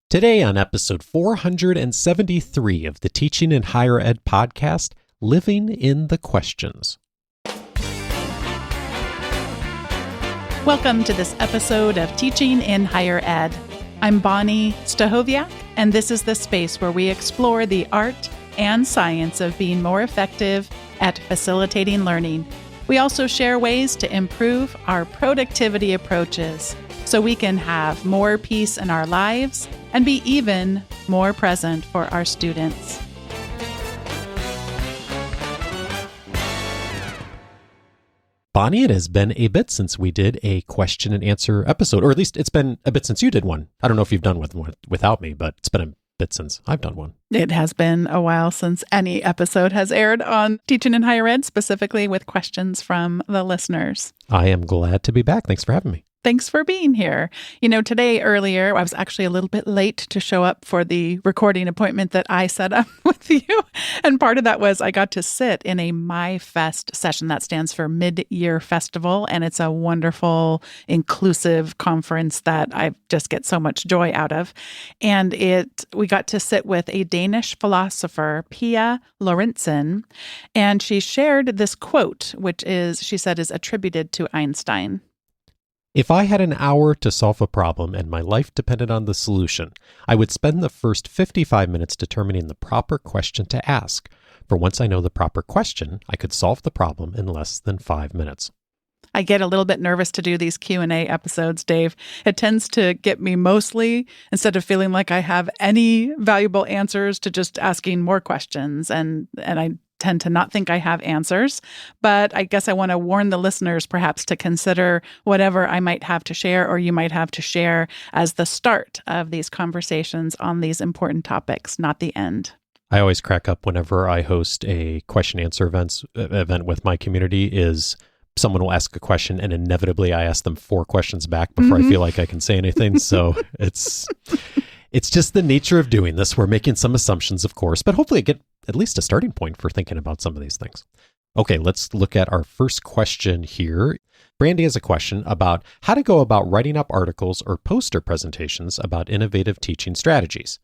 Today on episode 473 of the Teaching in Higher Ed podcast, Living in the Questions. Welcome to this episode of Teaching in Higher Ed. I'm Bonni Stachowiak, and this is the space where we explore the art and science of being more effective at facilitating learning. We also share ways to improve our productivity approaches so we can have more peace in our lives and be even more present for our students. Bonni, it has been a bit since we did a question and answer episode, or at least it's been a bit since you did one. I don't know if you've done one without me, but it's been a bit since I've done one. It has been a while since any episode has aired on Teaching in Higher Ed, specifically with questions from the listeners. I am glad to be back. Thanks for having me. Thanks for being here. You know, today earlier, I was actually a little bit late to show up for the recording appointment that I set up with you. And part of that was I got to sit in a MyFest session. That stands for Mid-Year Festival. And it's a wonderful, inclusive conference that I just get so much joy out of. And we got to sit with a Danish philosopher, Pia Lorentzen. And she shared this quote, which she said is attributed to Einstein. If I had an hour to solve a problem and my life depended on the solution, I would spend the first 55 minutes determining the proper question to ask. For once I know the proper question, I could solve the problem in less than 5 minutes. I get a little bit nervous to do these Q&A episodes, Dave. It tends to get me mostly, instead of feeling like I have any valuable answers, to just asking more questions. And I tend to not think I have answers, but I guess I want to warn the listeners perhaps to consider whatever I might have to share or you might have to share as the start of these conversations on these important topics, not the end. I always crack up whenever I host a question answer event with my community is someone will ask a question and inevitably I ask them 4 questions back before I feel like I can say anything. So it's just the nature of doing this. We're making some assumptions, of course, but hopefully get at least a starting point for thinking about some of these things. Okay, let's look at our first question here. Brandy has a question about how to go about writing up articles or poster presentations about innovative teaching strategies.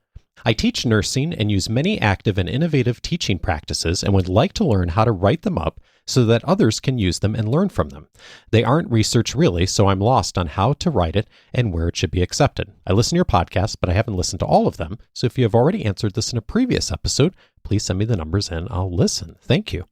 I teach nursing and use many active and innovative teaching practices and would like to learn how to write them up so that others can use them and learn from them. They aren't research really, so I'm lost on how to write it and where it should be accepted. I listen to your podcast, but I haven't listened to all of them. So if you have already answered this in a previous episode, please send me the numbers and I'll listen. Thank you.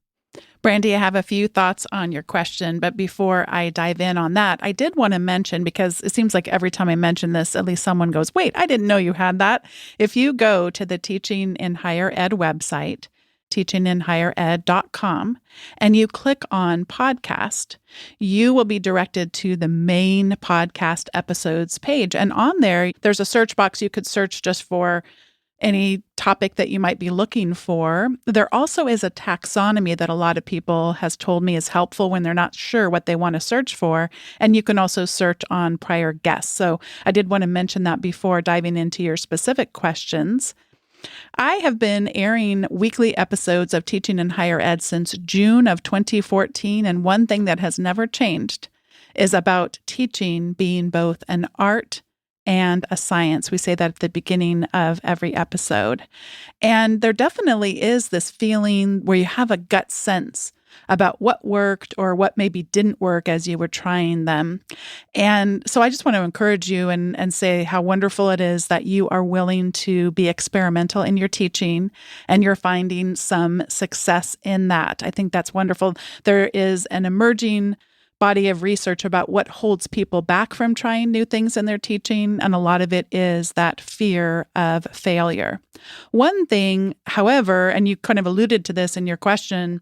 Brandy, I have a few thoughts on your question, but before I dive in on that, I did want to mention, because it seems like every time I mention this, at least someone goes, wait, I didn't know you had that. If you go to the Teaching in Higher Ed website, teachinginhighered.com, and you click on podcast, you will be directed to the main podcast episodes page. And on there's a search box. You could search just for any topic that you might be looking for. There also is a taxonomy that a lot of people has told me is helpful when they're not sure what they want to search for. And you can also search on prior guests. So I did want to mention that before diving into your specific questions. I have been airing weekly episodes of Teaching in Higher Ed since June of 2014. And one thing that has never changed is about teaching being both an art and a science. We say that at the beginning of every episode. And there definitely is this feeling where you have a gut sense about what worked or what maybe didn't work as you were trying them. And so I just want to encourage you and say how wonderful it is that you are willing to be experimental in your teaching and you're finding some success in that. I think that's wonderful. There is an emerging body of research about what holds people back from trying new things in their teaching, and a lot of it is that fear of failure. One thing, however, and you kind of alluded to this in your question,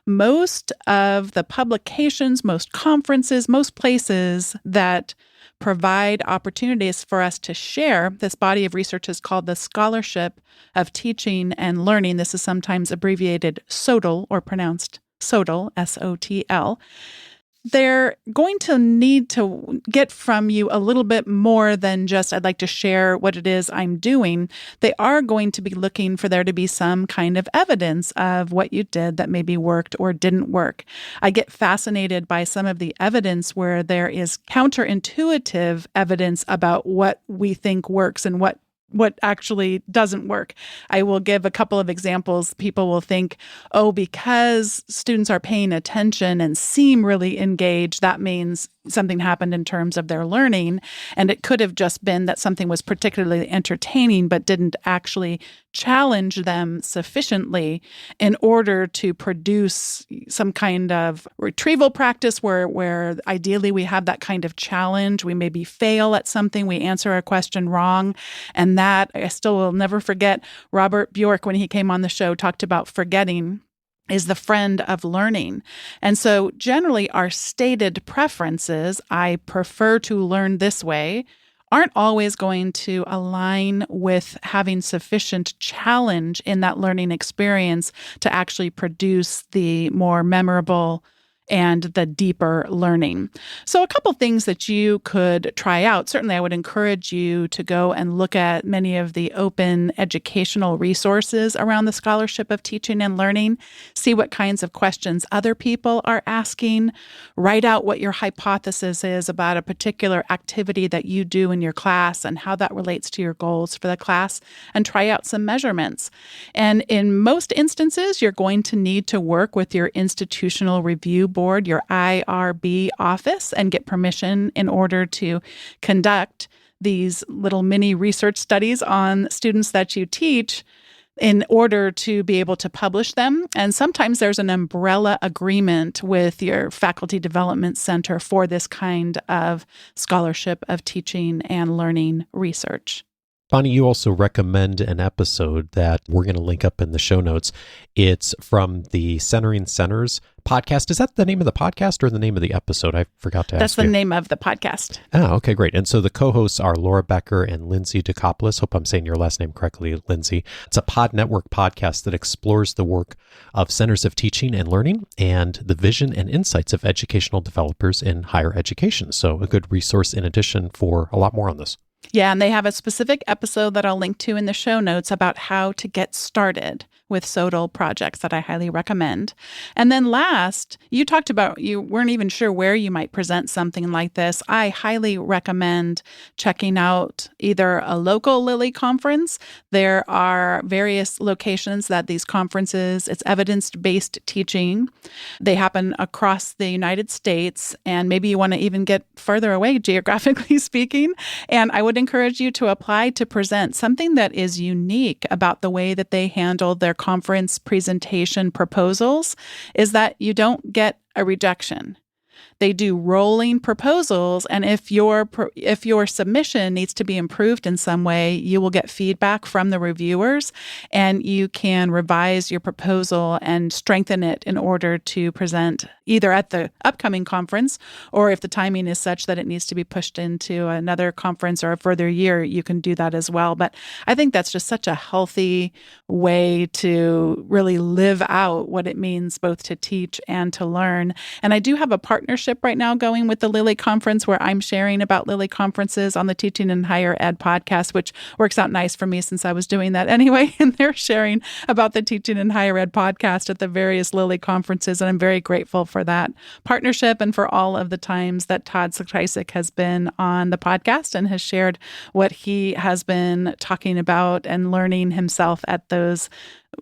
most of the publications, most conferences, most places that provide opportunities for us to share this body of research is called the Scholarship of Teaching and Learning. This is sometimes abbreviated SOTL, or pronounced SOTL, S-O-T-L. They're going to need to get from you a little bit more than just, I'd like to share what it is I'm doing. They are going to be looking for there to be some kind of evidence of what you did that maybe worked or didn't work. I get fascinated by some of the evidence where there is counterintuitive evidence about what we think works and what what actually doesn't work. I will give a couple of examples. People will think, oh, because students are paying attention and seem really engaged, that means something happened in terms of their learning. And it could have just been that something was particularly entertaining, but didn't actually challenge them sufficiently in order to produce some kind of retrieval practice where ideally we have that kind of challenge. We maybe fail at something, we answer a question wrong. And that I still will never forget. Robert Björk, when he came on the show, talked about forgetting is the friend of learning. And so generally our stated preferences, I prefer to learn this way, aren't always going to align with having sufficient challenge in that learning experience to actually produce the more memorable and the deeper learning. So a couple things that you could try out. Certainly, I would encourage you to go and look at many of the open educational resources around the scholarship of teaching and learning. See what kinds of questions other people are asking. Write out what your hypothesis is about a particular activity that you do in your class and how that relates to your goals for the class, and try out some measurements. And in most instances, you're going to need to work with your institutional review board, your IRB office, and get permission in order to conduct these little mini research studies on students that you teach in order to be able to publish them. And sometimes there's an umbrella agreement with your faculty development center for this kind of scholarship of teaching and learning research. Bonni, you also recommend an episode that we're going to link up in the show notes. It's from the Centering Centers podcast. Is that the name of the podcast or the name of the episode? I forgot to ask. That's the name of the podcast. Oh, okay, great. And so the co-hosts are Laura Becker and Lindsay Dukopoulos. Hope I'm saying your last name correctly, Lindsay. It's a Pod Network podcast that explores the work of centers of teaching and learning and the vision and insights of educational developers in higher education. So a good resource in addition for a lot more on this. Yeah, and they have a specific episode that I'll link to in the show notes about how to get started with SOTL projects that I highly recommend. And then last, you talked about you weren't even sure where you might present something like this. I highly recommend checking out either a local Lilly conference. There are various locations that these conferences, it's evidence-based teaching. They happen across the United States, and maybe you want to even get further away, geographically speaking. And I would encourage you to apply to present something that is unique about the way that they handle their conference presentation proposals is that you don't get a rejection. They do rolling proposals, and if your submission needs to be improved in some way, you will get feedback from the reviewers, and you can revise your proposal and strengthen it in order to present either at the upcoming conference, or if the timing is such that it needs to be pushed into another conference or a further year, you can do that as well. But I think that's just such a healthy way to really live out what it means both to teach and to learn. And I do have a partnership right now going with the Lilly Conference where I'm sharing about Lilly conferences on the Teaching in Higher Ed podcast, which works out nice for me since I was doing that anyway. And they're sharing about the Teaching in Higher Ed podcast at the various Lilly conferences. And I'm very grateful for that partnership and for all of the times that Todd Stachowiak has been on the podcast and has shared what he has been talking about and learning himself at those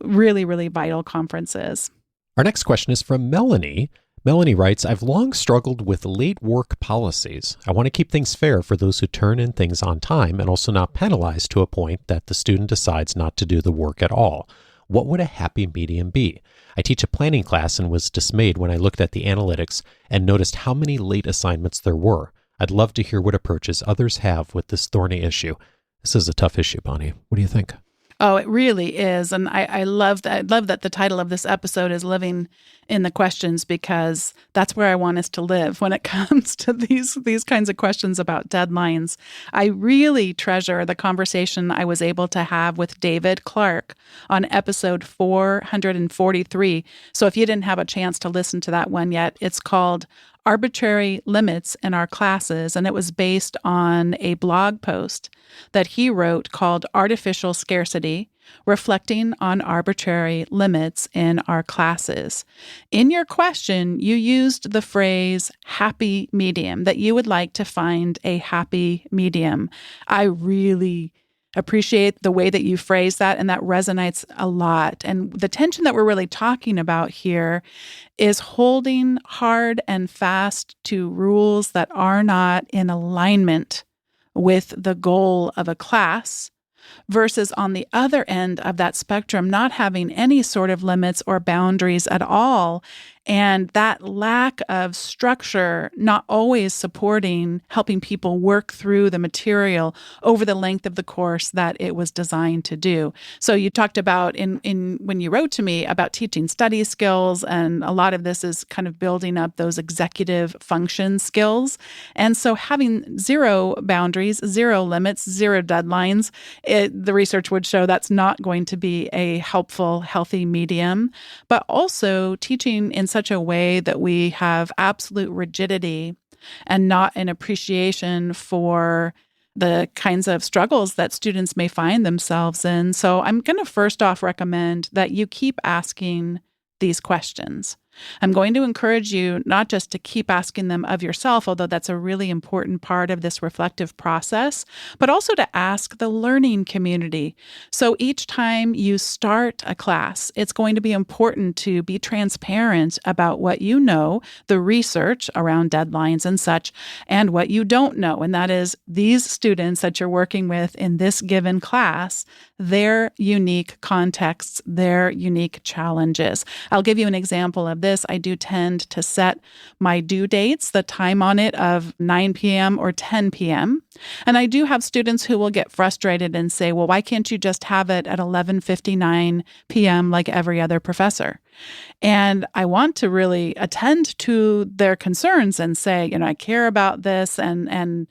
really, really vital conferences. Our next question is from Melanie. Melanie writes, I've long struggled with late work policies. I want to keep things fair for those who turn in things on time and also not penalize to a point that the student decides not to do the work at all. What would a happy medium be? I teach a planning class and was dismayed when I looked at the analytics and noticed how many late assignments there were. I'd love to hear what approaches others have with this thorny issue. This is a tough issue, Bonni. What do you think? Oh, it really is. And I love that. I love that the title of this episode is Living in the Questions, because that's where I want us to live when it comes to these kinds of questions about deadlines. I really treasure the conversation I was able to have with David Clark on episode 443. So if you didn't have a chance to listen to that one yet, it's called Arbitrary Limits in Our Classes, and it was based on a blog post that he wrote called Artificial Scarcity, Reflecting on Arbitrary Limits in Our Classes. In your question, you used the phrase happy medium, that you would like to find a happy medium. I really appreciate the way that you phrase that, and that resonates a lot. And the tension that we're really talking about here is holding hard and fast to rules that are not in alignment with the goal of a class, versus on the other end of that spectrum, not having any sort of limits or boundaries at all. And that lack of structure not always supporting helping people work through the material over the length of the course that it was designed to do. So you talked about in when you wrote to me about teaching study skills, and a lot of this is kind of building up those executive function skills. And so having zero boundaries, zero limits, zero deadlines, the research would show that's not going to be a helpful, healthy medium. But also teaching in such a way that we have absolute rigidity and not an appreciation for the kinds of struggles that students may find themselves in. So I'm going to first off recommend that you keep asking these questions. I'm going to encourage you not just to keep asking them of yourself, although that's a really important part of this reflective process, but also to ask the learning community. So each time you start a class, it's going to be important to be transparent about what you know, the research around deadlines and such, and what you don't know. And that is these students that you're working with in this given class, their unique contexts, their unique challenges. I'll give you an example of this. I do tend to set my due dates, the time on it of 9 p.m. or 10 p.m. And I do have students who will get frustrated and say, well, why can't you just have it at 11:59 p.m. like every other professor? And I want to really attend to their concerns and say, I care about this and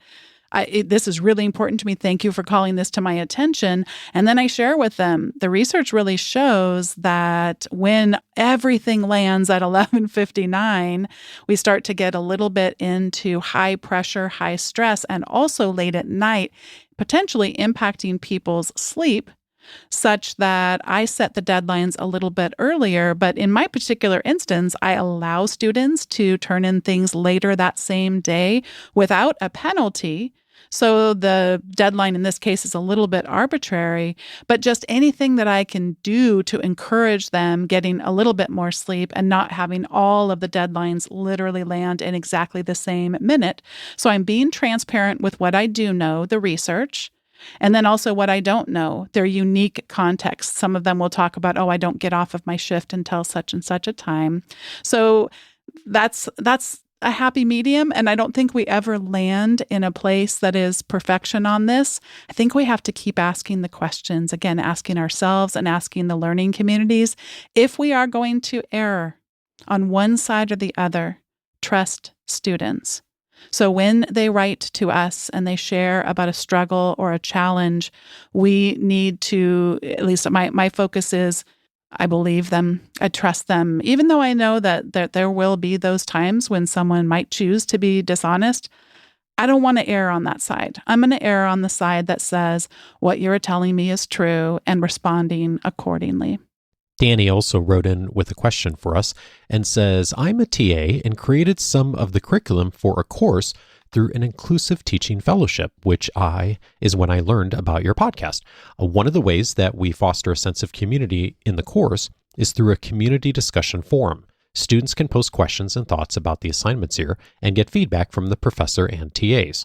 this is really important to me. Thank you for calling this to my attention. And then I share with them, the research really shows that when everything lands at 11:59, we start to get a little bit into high pressure, high stress, and also late at night, potentially impacting people's sleep, such that I set the deadlines a little bit earlier. But in my particular instance, I allow students to turn in things later that same day without a penalty. So the deadline in this case is a little bit arbitrary, but just anything that I can do to encourage them getting a little bit more sleep and not having all of the deadlines literally land in exactly the same minute. So I'm being transparent with what I do know, the research, and then also what I don't know, their unique context. Some of them will talk about, I don't get off of my shift until such and such a time. So that's a happy medium. And I don't think we ever land in a place that is perfection on this. I think we have to keep asking the questions, again, asking ourselves and asking the learning communities. If we are going to err on one side or the other, trust students. So when they write to us and they share about a struggle or a challenge, we need to, at least my focus is, I believe them, I trust them, even though I know that there will be those times when someone might choose to be dishonest. I don't want to err on that side. I'm going to err on the side that says what you're telling me is true and responding accordingly. Danny also wrote in with a question for us and says, I'm a TA and created some of the curriculum for a course through an inclusive teaching fellowship, which is when I learned about your podcast. One of the ways that we foster a sense of community in the course is through a community discussion forum. Students can post questions and thoughts about the assignments here and get feedback from the professor and TAs.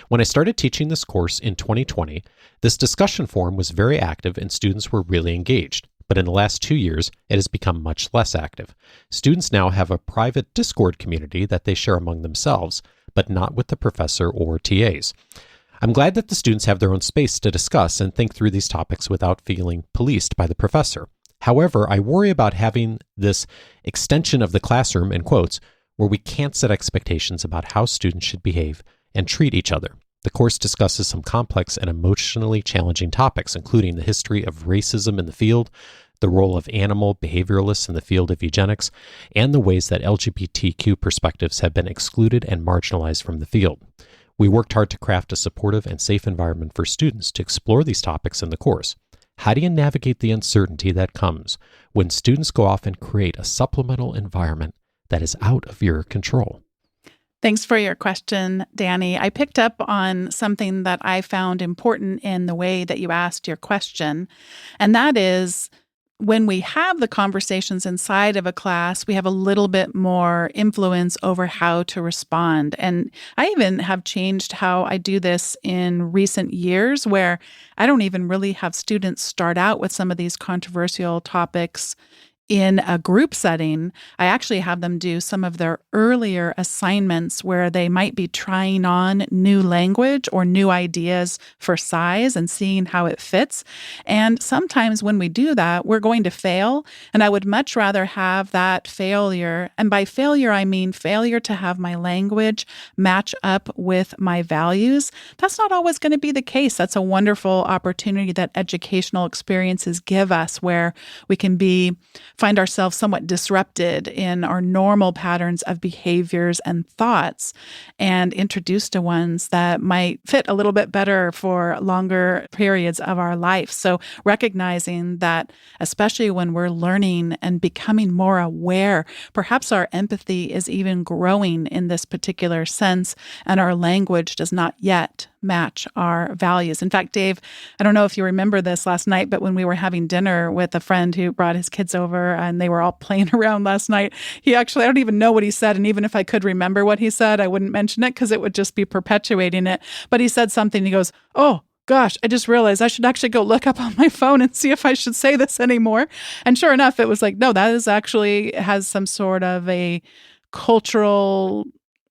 When I started teaching this course in 2020, this discussion forum was very active and students were really engaged. But in the last 2 years, it has become much less active. Students now have a private Discord community that they share among themselves, but not with the professor or TAs. I'm glad that the students have their own space to discuss and think through these topics without feeling policed by the professor. However, I worry about having this extension of the classroom, in quotes, where we can't set expectations about how students should behave and treat each other. The course discusses some complex and emotionally challenging topics, including the history of racism in the field, the role of animal behavioralists in the field of eugenics, and the ways that LGBTQ perspectives have been excluded and marginalized from the field. We worked hard to craft a supportive and safe environment for students to explore these topics in the course. How do you navigate the uncertainty that comes when students go off and create a supplemental environment that is out of your control? Thanks for your question, Danny. I picked up on something that I found important in the way that you asked your question, and that is when we have the conversations inside of a class, we have a little bit more influence over how to respond. And I even have changed how I do this in recent years, where I don't even really have students start out with some of these controversial topics in a group setting. I actually have them do some of their earlier assignments where they might be trying on new language or new ideas for size and seeing how it fits. And sometimes when we do that, we're going to fail. And I would much rather have that failure. And by failure, I mean failure to have my language match up with my values. That's not always going to be the case. That's a wonderful opportunity that educational experiences give us, where we can find ourselves somewhat disrupted in our normal patterns of behaviors and thoughts and introduced to ones that might fit a little bit better for longer periods of our life. So recognizing that, especially when we're learning and becoming more aware, perhaps our empathy is even growing in this particular sense, and our language does not yet match our values. In fact, Dave, I don't know if you remember this last night, but when we were having dinner with a friend who brought his kids over and they were all playing around last night, I don't even know what he said. And even if I could remember what he said, I wouldn't mention it because it would just be perpetuating it. But he said something, he goes, "Oh, gosh, I just realized I should actually go look up on my phone and see if I should say this anymore." And sure enough, it was like, no, that is actually has some sort of a cultural,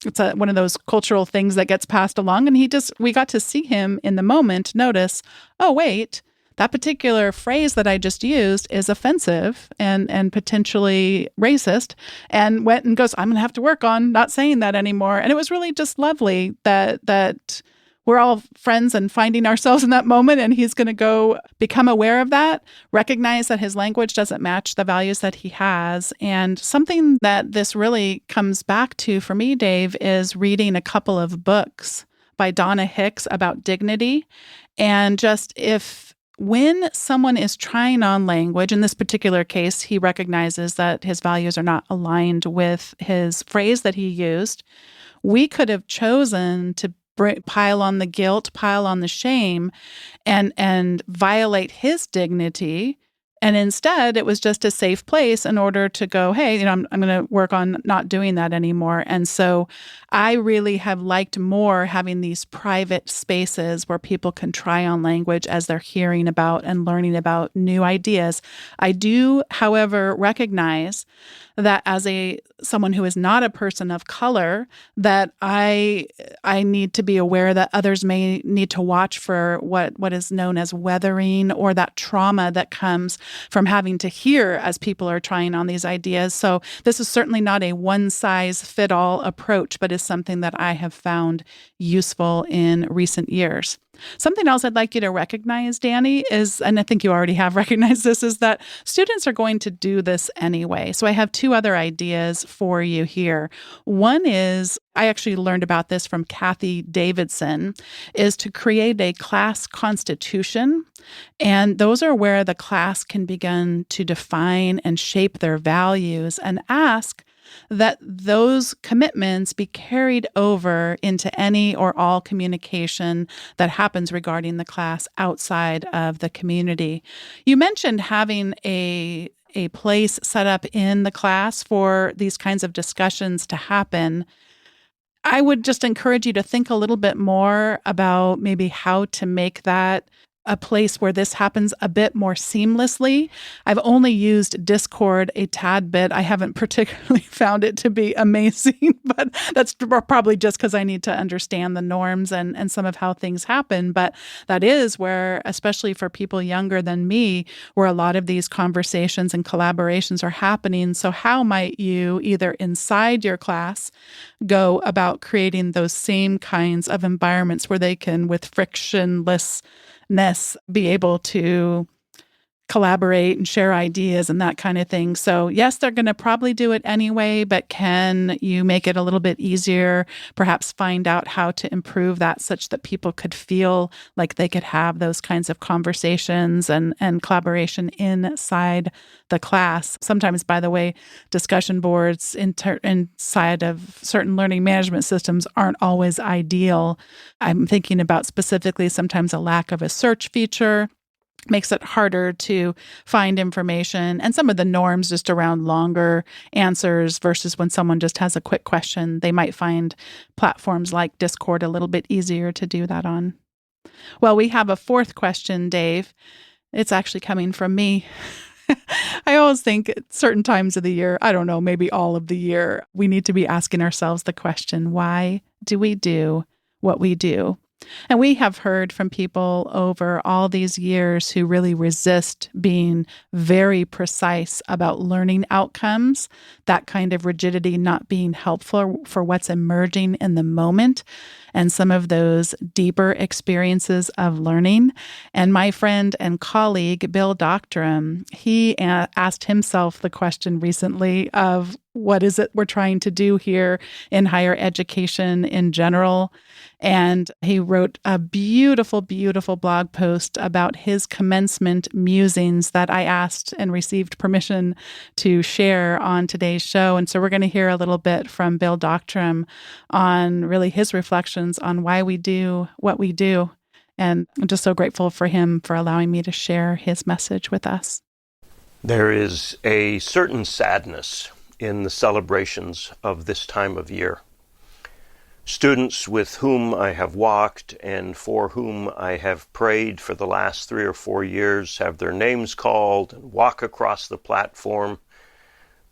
it's one of those cultural things that gets passed along. And we got to see him in the moment notice, oh, wait, that particular phrase that I just used is offensive and potentially racist, and went and goes, I'm going to have to work on not saying that anymore. And it was really just lovely that we're all friends and finding ourselves in that moment, and he's going to go become aware of that, recognize that his language doesn't match the values that he has. And something that this really comes back to for me, Dave, is reading a couple of books by Donna Hicks about dignity. And when someone is trying on language, in this particular case, he recognizes that his values are not aligned with his phrase that he used, we could have chosen to pile on the guilt, pile on the shame, and violate his dignity. And instead, it was just a safe place in order to go, hey, I'm going to work on not doing that anymore. And so I really have liked more having these private spaces where people can try on language as they're hearing about and learning about new ideas. I do, however, recognize that as someone who is not a person of color, that I need to be aware that others may need to watch for what is known as weathering, or that trauma that comes from having to hear as people are trying on these ideas. So this is certainly not a one-size-fit-all approach, but is something that I have found useful in recent years. Something else I'd like you to recognize, Danny, is, and I think you already have recognized this, is that students are going to do this anyway. So I have two other ideas for you here. One is, I actually learned about this from Kathy Davidson, is to create a class constitution. And those are where the class can begin to define and shape their values, and ask that those commitments be carried over into any or all communication that happens regarding the class outside of the community. You mentioned having a place set up in the class for these kinds of discussions to happen. I would just encourage you to think a little bit more about maybe how to make that a place where this happens a bit more seamlessly. I've only used Discord a tad bit. I haven't particularly found it to be amazing, but that's probably just because I need to understand the norms and some of how things happen. But that is where, especially for people younger than me, where a lot of these conversations and collaborations are happening. So how might you, either inside your class, go about creating those same kinds of environments where they can, with frictionlessness, be able to collaborate and share ideas and that kind of thing. So yes, they're going to probably do it anyway, but can you make it a little bit easier? Perhaps find out how to improve that such that people could feel like they could have those kinds of conversations and collaboration inside the class. Sometimes, by the way, discussion boards inside of certain learning management systems aren't always ideal. I'm thinking about specifically sometimes a lack of a search feature makes it harder to find information, and some of the norms just around longer answers versus when someone just has a quick question. They might find platforms like Discord a little bit easier to do that on. Well, we have a fourth question, Dave. It's actually coming from me. I always think at certain times of the year, I don't know, maybe all of the year, we need to be asking ourselves the question, why do we do what we do? And we have heard from people over all these years who really resist being very precise about learning outcomes, that kind of rigidity not being helpful for what's emerging in the moment, and some of those deeper experiences of learning. And my friend and colleague, Bill Doctrum, he asked himself the question recently of, what is it we're trying to do here in higher education in general? And he wrote a beautiful, beautiful blog post about his commencement musings that I asked and received permission to share on today's show. And so we're going to hear a little bit from Bill Doctrum on really his reflections on why we do what we do. And I'm just so grateful for him for allowing me to share his message with us. There is a certain sadness in the celebrations of this time of year. Students with whom I have walked and for whom I have prayed for the last 3 or 4 years have their names called and walk across the platform,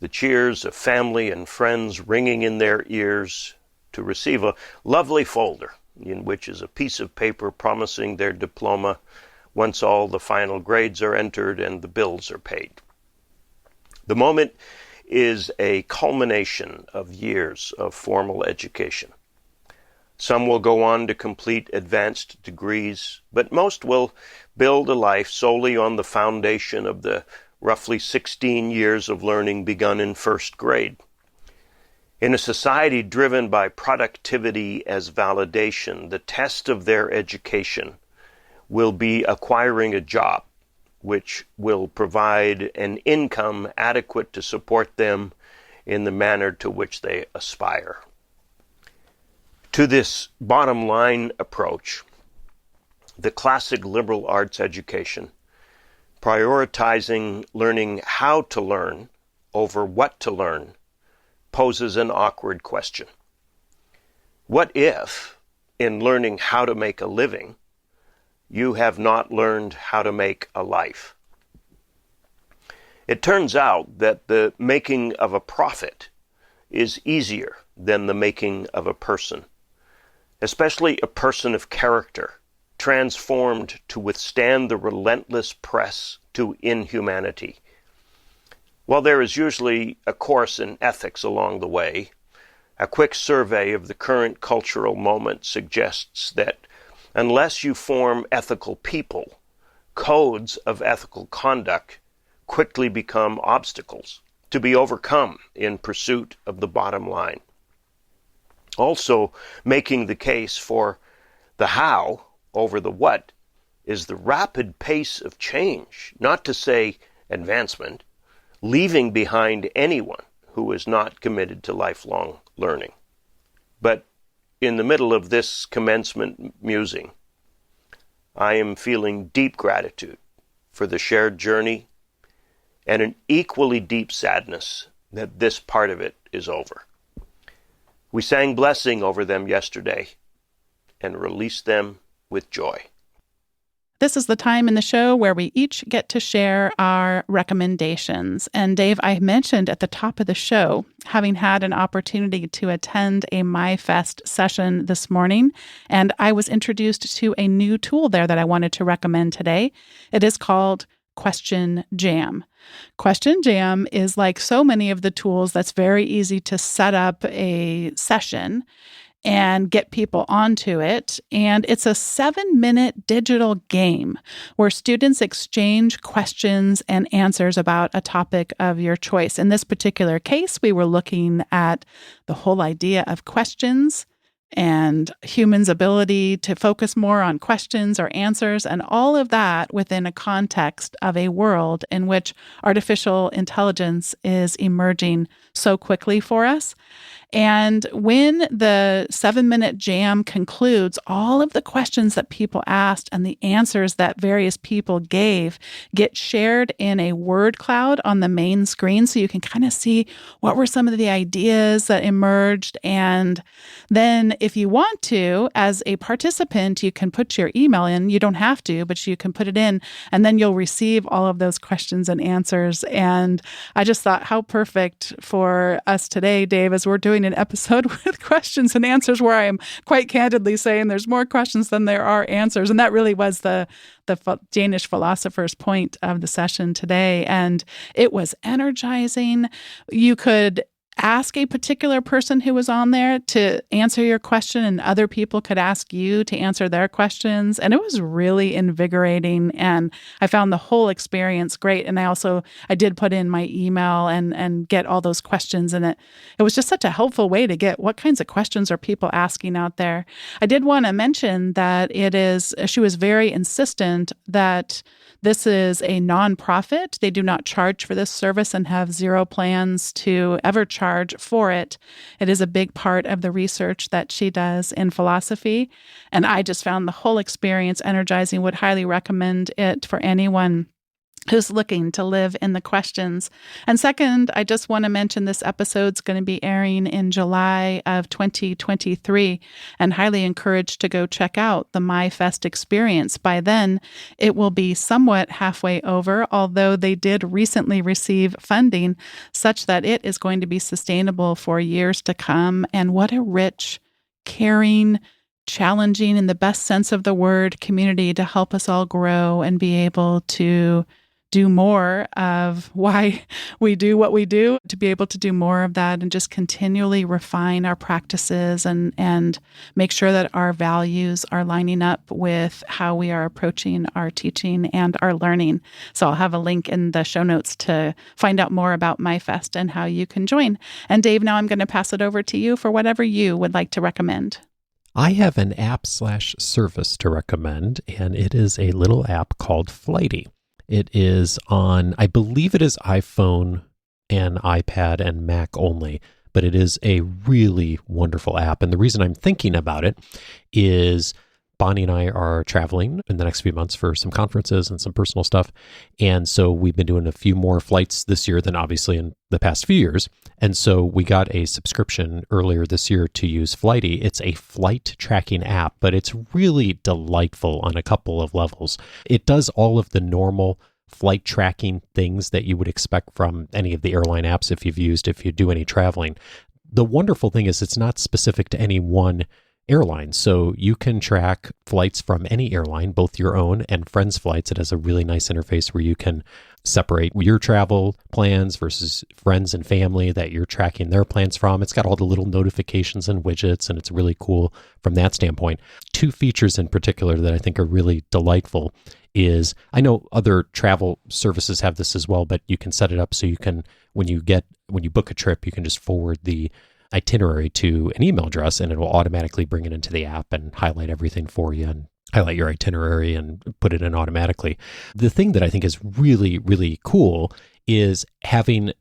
the cheers of family and friends ringing in their ears, to receive a lovely folder in which is a piece of paper promising their diploma once all the final grades are entered and the bills are paid. The moment is a culmination of years of formal education. Some will go on to complete advanced degrees, but most will build a life solely on the foundation of the roughly 16 years of learning begun in first grade. In a society driven by productivity as validation, the test of their education will be acquiring a job, which will provide an income adequate to support them in the manner to which they aspire. To this bottom line approach, the classic liberal arts education, prioritizing learning how to learn over what to learn, poses an awkward question. What if, in learning how to make a living, you have not learned how to make a life? It turns out that the making of a profit is easier than the making of a person, especially a person of character, transformed to withstand the relentless press to inhumanity. While there is usually a course in ethics along the way, a quick survey of the current cultural moment suggests that unless you form ethical people, codes of ethical conduct quickly become obstacles to be overcome in pursuit of the bottom line. Also, making the case for the how over the what is the rapid pace of change, not to say advancement, leaving behind anyone who is not committed to lifelong learning. But in the middle of this commencement musing, I am feeling deep gratitude for the shared journey and an equally deep sadness that this part of it is over. We sang blessing over them yesterday and released them with joy. This is the time in the show where we each get to share our recommendations. And Dave, I mentioned at the top of the show, having had an opportunity to attend a MyFest session this morning, and I was introduced to a new tool there that I wanted to recommend today. It is called Question Jam. Question Jam is like so many of the tools that's very easy to set up a session. and get people onto it. And it's a 7-minute digital game where students exchange questions and answers about a topic of your choice. In this particular case, we were looking at the whole idea of questions and humans' ability to focus more on questions or answers, and all of that within a context of a world in which artificial intelligence is emerging so quickly for us. And when the 7-minute jam concludes, all of the questions that people asked and the answers that various people gave get shared in a word cloud on the main screen. So you can kind of see what were some of the ideas that emerged. And then if you want to, as a participant, you can put your email in. You don't have to, but you can put it in, and then you'll receive all of those questions and answers. And I just thought how perfect for us today, Dave, as we're doing an episode with questions and answers where I am quite candidly saying there's more questions than there are answers. And that really was the Danish philosopher's point of the session today. And it was energizing. You could ask a particular person who was on there to answer your question, and other people could ask you to answer their questions. And it was really invigorating. And I found the whole experience great. And I did put in my email and get all those questions. And it was just such a helpful way to get what kinds of questions are people asking out there. I did want to mention that she was very insistent that this is a nonprofit. They do not charge for this service and have zero plans to ever charge for it. It is a big part of the research that she does in philosophy. And I just found the whole experience energizing, would highly recommend it for anyone who's looking to live in the questions. And second, I just want to mention this episode's going to be airing in July of 2023, and highly encouraged to go check out the MyFest experience. By then, it will be somewhat halfway over, although they did recently receive funding such that it is going to be sustainable for years to come. And what a rich, caring, challenging, in the best sense of the word, community to help us all grow and be able to do more of why we do what we do, to be able to do more of that and just continually refine our practices and make sure that our values are lining up with how we are approaching our teaching and our learning. So I'll have a link in the show notes to find out more about MyFest and how you can join. And Dave, now I'm going to pass it over to you for whatever you would like to recommend. I have an app/service to recommend, and it is a little app called Flighty. It is on, I believe it is iPhone and iPad and Mac only, but it is a really wonderful app. And the reason I'm thinking about it is Bonnie and I are traveling in the next few months for some conferences and some personal stuff. And so we've been doing a few more flights this year than obviously in the past few years. And so we got a subscription earlier this year to use Flighty. It's a flight tracking app, but it's really delightful on a couple of levels. It does all of the normal flight tracking things that you would expect from any of the airline apps if you do any traveling. The wonderful thing is it's not specific to any one airline. So you can track flights from any airline, both your own and friends' flights. It has a really nice interface where you can separate your travel plans versus friends and family that you're tracking their plans from. It's got all the little notifications and widgets, and it's really cool from that standpoint. Two features in particular that I think are really delightful is, I know other travel services have this as well, but you can set it up so you can, when you book a trip, you can just forward the itinerary to an email address, and it will automatically bring it into the app and highlight everything for you and highlight your itinerary and put it in automatically. The thing that I think is really, really cool is, having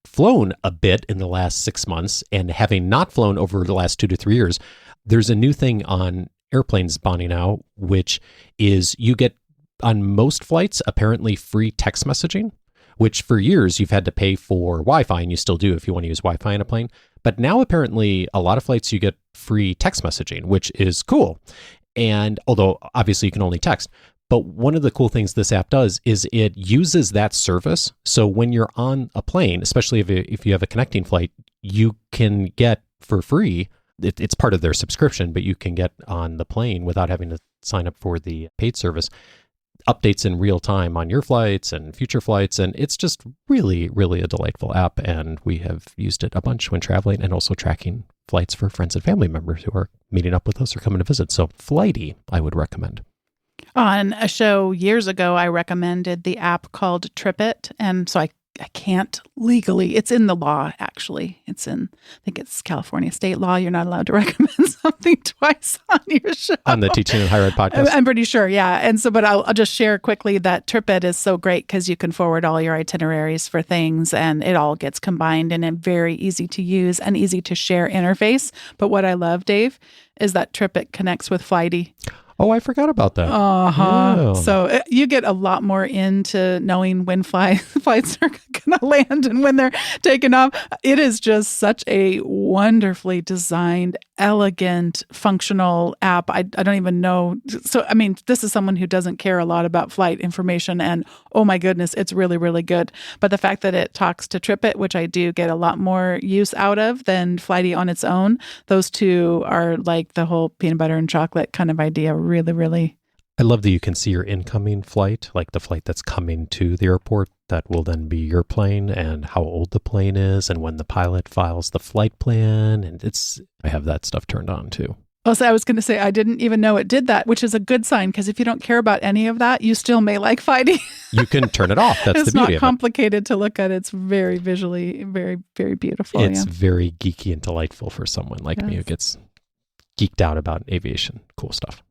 flown a bit in the last 6 months and having not flown over the last 2 to 3 years, there's a new thing on airplanes, Bonnie, now, which is you get, on most flights, apparently free text messaging, which for years you've had to pay for Wi-Fi, and you still do if you want to use Wi-Fi in a plane. But now apparently a lot of flights you get free text messaging, which is cool. And although obviously you can only text, but one of the cool things this app does is it uses that service. So when you're on a plane, especially if you have a connecting flight, you can get for free, it's part of their subscription, but you can get on the plane without having to sign up for the paid service, updates in real time on your flights and future flights. And it's just really, really a delightful app. And we have used it a bunch when traveling and also tracking flights for friends and family members who are meeting up with us or coming to visit. So Flighty, I would recommend. On a show years ago, I recommended the app called TripIt. And so I can't legally, it's in the law, actually. It's in, I think it's California state law. You're not allowed to recommend something twice on your show. On the Teaching in Higher Ed podcast? I'm pretty sure, yeah. And so, but I'll just share quickly that TripIt is so great because you can forward all your itineraries for things and it all gets combined in a very easy to use and easy to share interface. But what I love, Dave, is that TripIt connects with Flighty. Oh, I forgot about that. Yeah. So you get a lot more into knowing when flights are going to land and when they're taking off. It is just such a wonderfully designed, elegant, functional app. I don't even know. So, I mean, this is someone who doesn't care a lot about flight information and, oh my goodness, it's really, really good. But the fact that it talks to TripIt, which I do get a lot more use out of than Flighty on its own, those two are like the whole peanut butter and chocolate kind of idea. Really, really. I love that you can see your incoming flight, like the flight that's coming to the airport. That will then be your plane and how old the plane is and when the pilot files the flight plan. And I have that stuff turned on too. Oh, so I was going to say, I didn't even know it did that, which is a good sign because if you don't care about any of that, you still may like Flighty. You can turn it off. That's the beauty of it. It's not complicated to look at. It's very visually, very, very beautiful. It's very geeky and delightful for someone like me who gets geeked out about aviation. Cool stuff.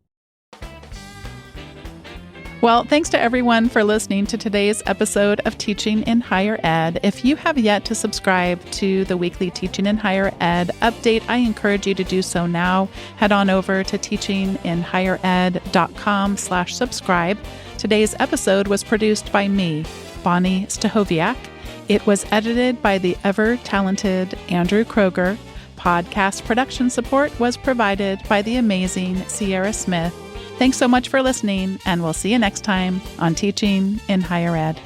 Well, thanks to everyone for listening to today's episode of Teaching in Higher Ed. If you have yet to subscribe to the weekly Teaching in Higher Ed update, I encourage you to do so now. Head on over to teachinginhighered.com/subscribe. Today's episode was produced by me, Bonni Stachowiak. It was edited by the ever-talented Andrew Kroger. Podcast production support was provided by the amazing Sierra Smith. Thanks so much for listening, and we'll see you next time on Teaching in Higher Ed.